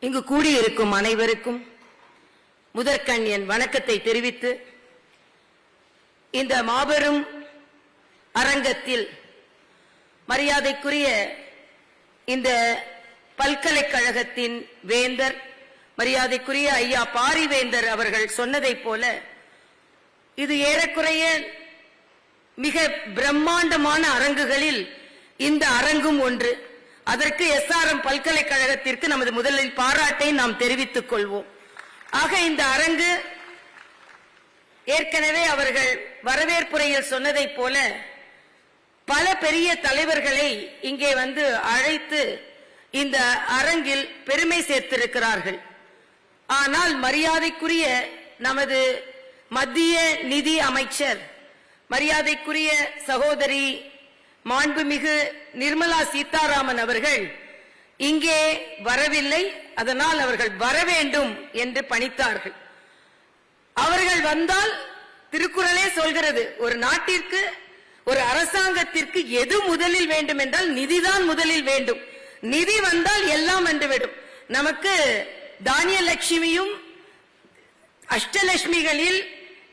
இங்கு கூடியிருக்கும் அனைவருக்கும் முதற்கண் என் வணக்கத்தை தெரிவித்து, இந்த மாபெரும் அரங்கத்தில் மரியாதைக்குரிய இந்த பல்கலைக்கழகத்தின் வேந்தர் மரியாதைக்குரிய ஐயா பாரிவேந்தர் அவர்கள் சொன்னதைப் போல இது ஏறக்குறைய மிக பிரம்மாண்டமான அரங்குகளில் இந்த அரங்கும் ஒன்று. அதற்கு SRM பல்கலைக்கழகத்திற்கு நமது முதலில் பாராட்டை நாம் தெரிவித்துக் கொள்வோம். ஆக இந்த அரங்கு ஏற்கனவே அவர்கள் வரவேற்புரையில் சொன்னதைப் போல பல பெரிய தலைவர்களை இங்கே வந்து அழைத்து இந்த அரங்கில் பெருமை சேர்த்திருக்கிறார்கள். ஆனால் மரியாதைக்குரிய நமது மத்திய நிதி அமைச்சர் மரியாதைக்குரிய சகோதரி மாண்புமிகு நிர்மலா சீதாராமன் அவர்கள் இங்கே வரவில்லை. அதனால் அவர்கள் வர வேண்டும் என்று பணித்தார்கள். அவர்கள் வந்தால் திருக்குறளே சொல்கிறது, ஒரு நாட்டிற்கு ஒரு அரசாங்கத்திற்கு எது முதலில் வேண்டும் என்றால் நிதிதான் முதலில் வேண்டும். நிதி வந்தால் எல்லாம் வந்துவிடும். நமக்கு தானிய லட்சுமியும் அஷ்டலட்சுமிகளில்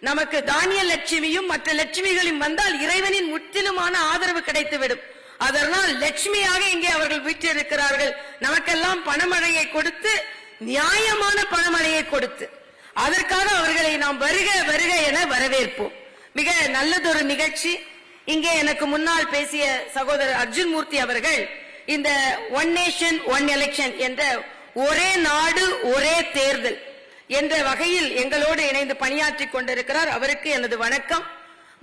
நமக்கு தானிய லட்சுமியும் மற்ற லட்சுமிகளும் வந்தால் இறைவனின் முற்றிலுமான ஆதரவு கிடைத்துவிடும். அதனால் லட்சுமியாக இங்கே அவர்கள் வீற்றிருக்கிறார்கள். நமக்கெல்லாம் பணமழையை கொடுத்து, நியாயமான பணமழையை கொடுத்து, அதற்காக அவர்களை நாம் வருக வருக என வரவேற்போம். மிக நல்லதொரு நிகழ்ச்சி. இங்கே எனக்கு முன்னால் பேசிய சகோதரர் அர்ஜுன் மூர்த்தி அவர்கள் இந்த ஒன் நேஷன் ஒன் எலெக்ஷன் என்ற ஒரே நாடு ஒரே தேர்தல் என்ற வகையில் எங்களோடு இணைந்து பணியாற்றிக் கொண்டிருக்கிறார். அவருக்கு எனது வணக்கம்.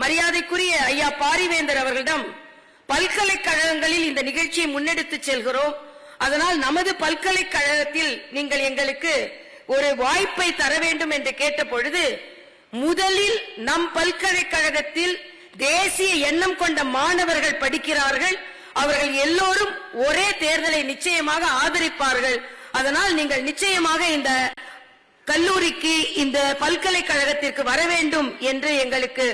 மரியாதைக்குரிய ஐயா பாரிவேந்தர் அவர்களிடம் பல்கலைக்கழகங்களில் இந்த நிகழ்ச்சியை முன்னெடுத்து செல்கிறோம். அதனால் நமது பல்கலைக்கழகத்தில் நீங்கள் எங்களுக்கு ஒரு வாய்ப்பை தர வேண்டும் என்று கேட்ட பொழுது, முதலில் நம் பல்கலைக்கழகத்தில் தேசிய எண்ணம் கொண்ட மாணவர்கள் படிக்கிறார்கள். அவர்கள் எல்லோரும் ஒரே தேர்தலை நிச்சயமாக ஆதரிப்பார்கள். அதனால் நீங்கள் நிச்சயமாக இந்த கல்லூரிக்கு, இந்த பல்கலைக்கழகத்திற்கு வர வேண்டும் என்று எங்களுக்கு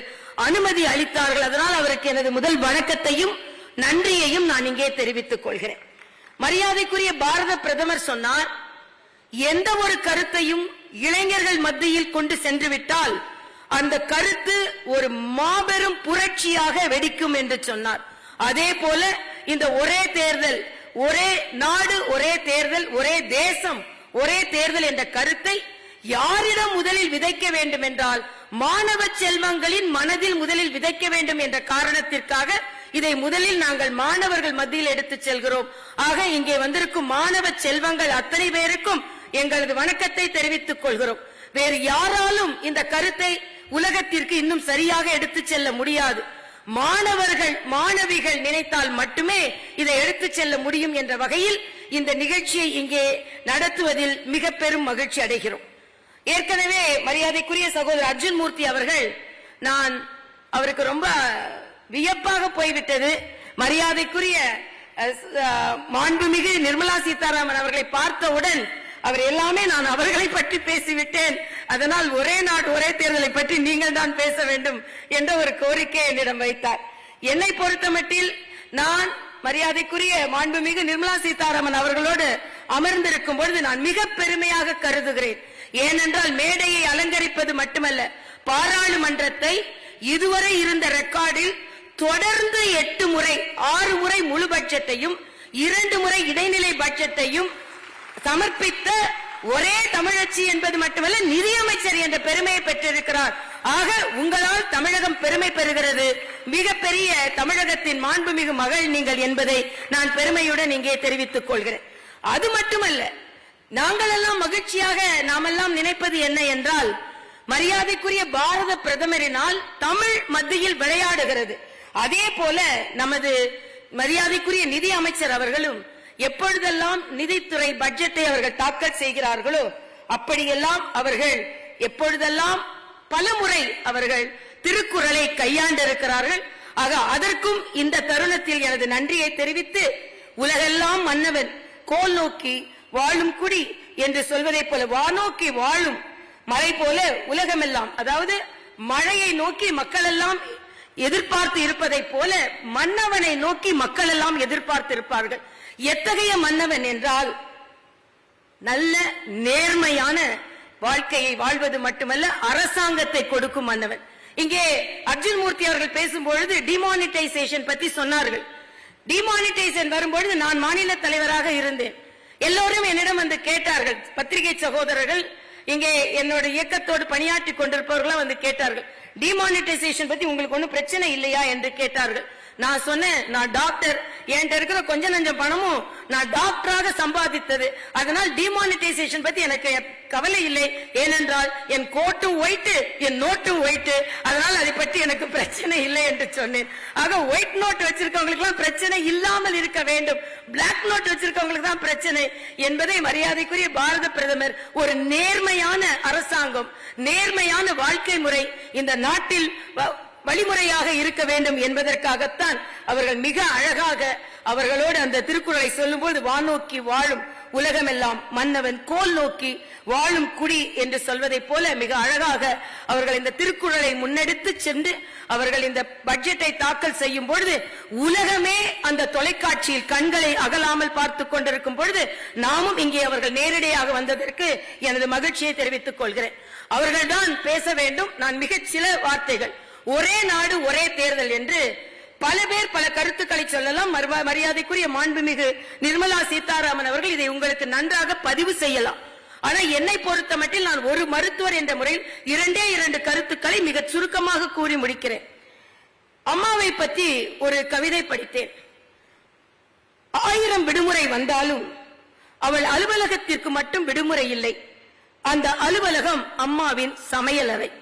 அனுமதி அளித்தார்கள். அதனால் அவருக்கு எனது முதல் வணக்கத்தையும் நன்றியையும் நான் இங்கே தெரிவித்துக் கொள்கிறேன். மரியாதைக்குரிய பாரத பிரதமர் சொன்னார், எந்த ஒரு கருத்தையும் இளைஞர்கள் மத்தியில் கொண்டு சென்று விட்டால் அந்த கருத்து ஒரு மாபெரும் புரட்சியாக வெடிக்கும் என்று சொன்னார். அதே போல இந்த ஒரே தேர்தல், ஒரே நாடு ஒரே தேர்தல், ஒரே தேசம் ஒரே தேர்தல் என்ற கருத்தை யாரிடம் முதலில் விதைக்க வேண்டும் என்றால் மாணவ செல்வங்களின் மனதில் முதலில் விதைக்க வேண்டும் என்ற காரணத்திற்காக இதை முதலில் நாங்கள் மாணவர்கள் மத்தியில் எடுத்துச் செல்கிறோம். ஆக இங்கே வந்திருக்கும் மாணவ செல்வங்கள் அத்தனை பேருக்கும் எங்களது வணக்கத்தை தெரிவித்துக் கொள்கிறோம். வேறு யாராலும் இந்த கருத்தை உலகத்திற்கு இன்னும் சரியாக எடுத்துச் செல்ல முடியாது. மாணவர்கள் மாணவிகள் நினைத்தால் மட்டுமே இதை எடுத்துச் செல்ல முடியும் என்ற வகையில் இந்த நிகழ்ச்சியை இங்கே நடத்துவதில் மிக பெரும் மகிழ்ச்சி அடைகிறோம். ஏற்கனவே மரியாதைக்குரிய சகோதரர் அர்ஜுன் மூர்த்தி அவர்கள், நான் அவருக்கு ரொம்ப வியப்பாக போய்விட்டது. மரியாதைக்குரிய மாண்புமிகு நிர்மலா சீதாராமன் அவர்களை பார்த்தவுடன் அவர் எல்லாமே நான் அவர்களை பற்றி பேசிவிட்டேன், அதனால் ஒரே நாடு ஒரே தேர்தலை பற்றி நீங்கள் தான் பேச வேண்டும் என்ற ஒரு கோரிக்கை என்னிடம் வைத்தார். என்னை பொறுத்தமட்டில் நான் மரியாதைக்குரிய மாண்புமிகு நிர்மலா சீதாராமன் அவர்களோடு அமர்ந்திருக்கும் பொழுது நான் மிக பெருமையாக கருதுகிறேன். ஏனென்றால் மேடையை அலங்கரிப்பது மட்டுமல்ல, பாராளுமன்றத்தை இதுவரை இருந்த ரெக்கார்டில் தொடர்ந்து 8 முறை 6 முறை முழு பட்ஜெட்டையும் 2 முறை இடைநிலை பட்ஜெட்டையும் சமர்ப்பித்த ஒரே தமிழச்சி என்பது மட்டுமல்ல, நிதியமைச்சர் என்ற பெருமையை பெற்றிருக்கிறார். ஆக உங்களால் தமிழகம் பெருமை பெறுகிறது. மிகப்பெரிய தமிழகத்தின் மாண்புமிகு மகள் நீங்கள் என்பதை நான் பெருமையுடன் இங்கே தெரிவித்துக் கொள்கிறேன். அது மட்டுமல்ல, நாங்கள் எல்லாம் மகிழ்ச்சியாக நாமெல்லாம் நினைப்பது என்ன என்றால், மரியாதைக்குரிய பாரத பிரதமரினால் தமிழ் மத்தியில் விளையாடுகிறது. அதே போல நமது மரியாதைக்குரிய நிதி அமைச்சர் அவர்களும் எப்பொழுதெல்லாம் நிதித்துறை பட்ஜெட்டை அவர்கள் தாக்கல் செய்கிறார்களோ அப்படியெல்லாம் அவர்கள் எப்பொழுதெல்லாம் பலமுறை அவர்கள் திருக்குறளை கையாண்டிருக்கிறார்கள். ஆக அதற்கும் இந்த தருணத்தில் எனது நன்றியை தெரிவித்து, உலகெல்லாம் மன்னவன் கோல் நோக்கி வாழும் குடி என்று சொல்வதைப் போல வானோக்கி வாழும் மழை போல உலகமெல்லாம், அதாவது மழையை நோக்கி மக்கள் எல்லாம் எதிர்பார்த்து இருப்பதைப் போல மன்னவனை நோக்கி மக்கள் எல்லாம் எதிர்பார்த்து இருப்பார்கள். எத்தகைய மன்னவன் என்றால், நல்ல நேர்மையான வாழ்க்கையை வாழ்வது மட்டுமல்ல அரசாங்கத்தை கொடுக்கும் மன்னவன். இங்கே அர்ஜுன் மூர்த்தி அவர்கள் பேசும்பொழுது டிமானிட்டைசேஷன் பத்தி சொன்னார்கள். டிமானிட்டைசேஷன் வரும்பொழுது நான் மாநில தலைவராக இருந்தேன். எல்லோரும் என்னிடம் வந்து கேட்டார்கள், பத்திரிகை சகோதரர்கள் இங்கே என்னோட இயக்கத்தோடு பணியாற்றி கொண்டிருப்பவர்கள் வந்து கேட்டார்கள், டிமானிட்டைசேஷன் பத்தி உங்களுக்கு ஒன்னும் பிரச்சனை இல்லையா என்று கேட்டார்கள். நான் சொன்னேன், நான் டாக்டர், என்கிட்ட இருக்கிற கொஞ்ச நஞ்சம் பணமும் நான் டாக்டராக சம்பாதித்தது, அதனால் டிமானிட்டைசேஷன் பத்தி எனக்கு கவலை இல்லை. ஏனென்றால் என் கோட்டும் ஒயிட், என் நோட்டும் ஒயிட், அதனால் அதை பற்றி எனக்கு பிரச்சனை இல்லை என்று சொன்னேன். ஆக ஒயிட் நோட் வச்சிருக்கவங்களுக்கு எல்லாம் பிரச்சனை இல்லாமல் இருக்க வேண்டும், பிளாக் நோட் வச்சிருக்கவங்களுக்கு தான் பிரச்சனை என்பதை மரியாதைக்குரிய பாரத பிரதமர் ஒரு நேர்மையான அரசாங்கம், நேர்மையான வாழ்க்கை முறை இந்த நாட்டில் வழிமுறையாக இருக்க வேண்டும் என்பதற்காகத்தான் அவர்கள் மிக அழகாக அவர்களோடு அந்த திருக்குறளை சொல்லும்போது வானோக்கி வாழும் உலகமெல்லாம் மன்னவன் கோல் நோக்கி வாழும் குடி என்று சொல்வதை போல மிக அழகாக அவர்கள் இந்த திருக்குறளை முன்னெடுத்து சென்று அவர்கள் இந்த பட்ஜெட்டை தாக்கல் செய்யும் பொழுது உலகமே அந்த தொலைக்காட்சியில் கண்களை அகலாமல் பார்த்து கொண்டிருக்கும் பொழுது நாமும் இங்கே அவர்கள் நேரடியாக வந்ததற்கு எனது மகிழ்ச்சியை தெரிவித்துக் கொள்கிறேன். அவர்கள்தான் பேச வேண்டும். நான் மிகச் சில வார்த்தைகள், ஒரே நாடு ஒரே தேர்தல் என்று பல பேர் பல கருத்துக்களை சொல்லலாம். மரியாதைக்குரிய மாண்புமிகு நிர்மலா சீதாராமன் அவர்கள் இதை உங்களுக்கு நன்றாக பதிவு செய்யலாம். ஆனா என்னை பொறுத்த மட்டில் நான் ஒரு மருத்துவர் என்ற முறையில் இரண்டு கருத்துக்களை மிக சுருக்கமாக கூறி முடிக்கிறேன். அம்மாவை பற்றி ஒரு கவிதை படித்தேன். 1000 விடுமுறை வந்தாலும் அவள் அலுவலகத்திற்கு மட்டும் விடுமுறை இல்லை. அந்த அலுவலகம் அம்மாவின் சமையலறை.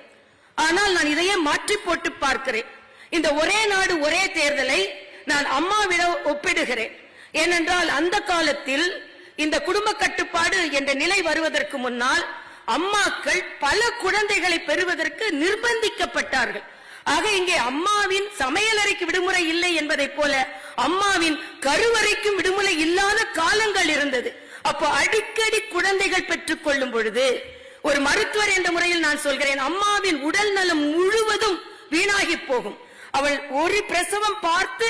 ஆனால் நான் இதையே மாற்றி போட்டு பார்க்கிறேன். இந்த ஒரே நாடு ஒரே தேர்தலை நான் அம்மாவிடம் ஒப்பிடுகிறேன். ஏனென்றால் அந்த காலத்தில் இந்த குடும்ப கட்டுப்பாடு என்ற நிலை வருவதற்கு முன்னால் அம்மாக்கள் பல குழந்தைகளை பெறுவதற்கு நிர்பந்திக்கப்பட்டார்கள். ஆக இங்கே அம்மாவின் சமையலறைக்கு விடுமுறை இல்லை என்பதை போல அம்மாவின் கருவறைக்கும் விடுமுறை இல்லாத காலங்கள் இருந்தது. அப்போ அடிக்கடி குழந்தைகள் பெற்றுக் கொள்ளும் பொழுது ஒரு மருத்துவர் என்ற முறையில் நான் சொல்கிறேன், அம்மாவின் உடல் நலம் முழுவதும் வீணாகி போகும். அவள் ஒரு பிரசவம் பார்த்து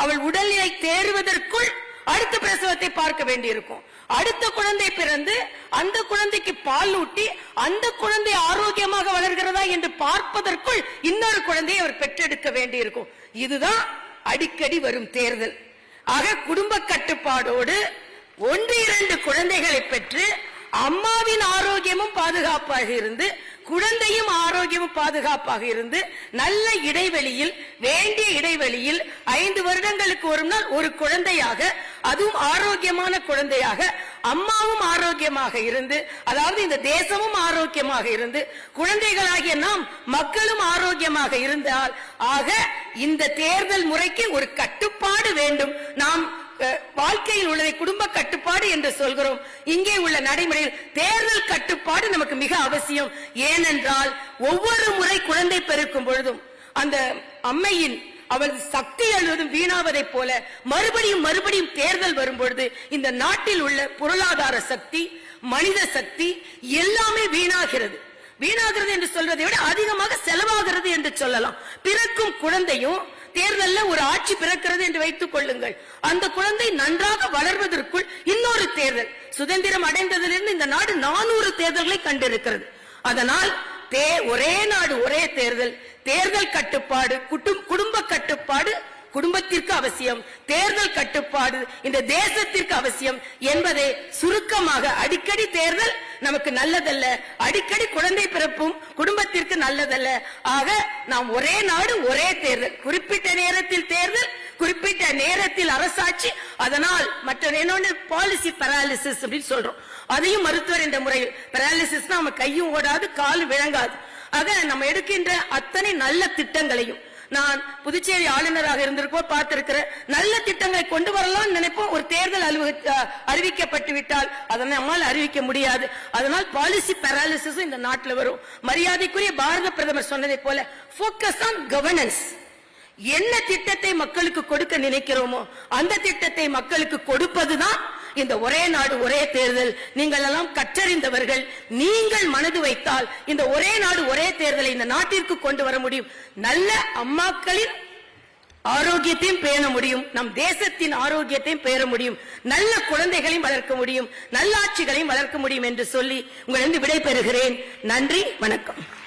அவள் உடல்நிலை தேறுவதற்குள் அடுத்த பிரசவத்தை பார்க்க வேண்டியிருக்கும். அடுத்த குழந்தை பிறந்து அந்த குழந்தைக்கு பால் ஊட்டி அந்த குழந்தை ஆரோக்கியமாக வளர்கிறதா என்று பார்ப்பதற்குள் இன்னொரு குழந்தையை அவர் பெற்றெடுக்க வேண்டியிருக்கும். இதுதான் அடிக்கடி வரும் தேர்தல். ஆக குடும்ப கட்டுப்பாடோடு 1-2 குழந்தைகளை பெற்று அம்மாவின் ஆரோக்கியமும் பாதுகாப்பாக இருந்து குழந்தையும் ஆரோக்கியமும் பாதுகாப்பாக இருந்து நல்ல இடைவெளியில் வேண்டிய இடைவெளியில் 5 வருடங்களுக்கு ஒரு நாள் ஒரு குழந்தையாக, அதுவும் ஆரோக்கியமான குழந்தையாக, அம்மாவும் ஆரோக்கியமாக இருந்து, அதாவது இந்த தேசமும் ஆரோக்கியமாக இருந்து குழந்தைகளாகிய நாம் மக்களும் ஆரோக்கியமாக இருந்தால், ஆக இந்த தேர்தல் முறைக்கு ஒரு கட்டுப்பாடு வேண்டும். நாம் வாழ்க்கையில் உள்ளதை குடும்ப கட்டுப்பாடு என்று சொல்கிறோம். இங்கே உள்ள நடைமுறையில் தேர்தல் கட்டுப்பாடு நமக்கு மிக அவசியம். ஏனென்றால் ஒவ்வொரு முறை குழந்தை பெருக்கும் பொழுதும் அந்த அம்மையின் அவள் சக்தி எழுவதும் வீணாவதை போல மறுபடியும் தேர்தல் வரும் பொழுது இந்த நாட்டில் உள்ள பொருளாதார சக்தி, மனித சக்தி எல்லாமே வீணாகிறது என்று சொல்வதை விட அதிகமாக செலவாகிறது என்று சொல்லலாம். பிறக்கும் குழந்தையும் தேர்தலில் ஒரு ஆட்சி பிறக்கிறது என்று வைத்துக் கொள்ளுங்கள், அந்த குழந்தை நன்றாக வளர்வதற்குள் இன்னொரு தேர்தல், சுதந்திரம் அடைந்ததிலிருந்து இந்த நாடு 400 தேர்தல்களை கண்டிருக்கிறது. அதனால் ஒரே நாடு ஒரே தேர்தல், தேர்தல் கட்டுப்பாடு, குடும்ப கட்டுப்பாடு குடும்பத்திற்கு அவசியம், தேர்தல் கட்டுப்பாடு இந்த தேசத்திற்கு அவசியம் என்பதை சுருக்கமாக, அடிக்கடி தேர்தல் நமக்கு நல்லதல்ல, அடிக்கடி குழந்தை பிறப்பும் குடும்பத்திற்கு நல்லதல்ல. ஆக நாம் ஒரே நாடு ஒரே தேர்தல், குறிப்பிட்ட நேரத்தில் தேர்தல், குறிப்பிட்ட நேரத்தில் அரசாட்சி. அதனால் மற்ற பாலிசி பராலிசிஸ் அப்படின்னு சொல்றோம், அதையும் மருத்துவர் என்ற முறையில் பராலிசிஸ் நம்ம கையும் ஓடாது காலும் விளங்காது. ஆக நம்ம எடுக்கின்ற அத்தனை நல்ல திட்டங்களையும், நான் புதுச்சேரி ஆளுநராக இருந்திருக்கோம் பார்த்திருக்கிற நல்ல திட்டங்களை கொண்டு வரலாம் நினைப்போம். ஒரு தேர்தல் அறிவிக்கப்பட்டு விட்டால் அதை நம்மால் அறிவிக்க முடியாது. அதனால் பாலிசி பராலிசிஸ் இந்த நாட்டில் வரும். மரியாதைக்குரிய பாரத பிரதமர் சொன்னதை போல போக்கஸ் ஆன் கவர்னன்ஸ். என்ன திட்டத்தை மக்களுக்கு கொடுக்க நினைக்கிறோமோ அந்த திட்டத்தை மக்களுக்கு கொடுப்பதுதான் இந்த ஒரே நாடு ஒரே தேர்தல். நீங்கள் எல்லாம் கற்றறிந்தவர்கள், நீங்கள் மனது வைத்தால் இந்த ஒரே நாடு ஒரே தேர்தலை இந்த நாட்டிற்கு கொண்டு வர முடியும். நல்ல அம்மாக்களின் ஆரோக்கியத்தையும் பேண முடியும், நம் தேசத்தின் ஆரோக்கியத்தையும் பேண முடியும், நல்ல குழந்தைகளையும் வளர்க்க முடியும், நல்லாட்சிகளையும் வளர்க்க முடியும் என்று சொல்லி உங்களிடம் விடை பெறுகிறேன். நன்றி, வணக்கம்.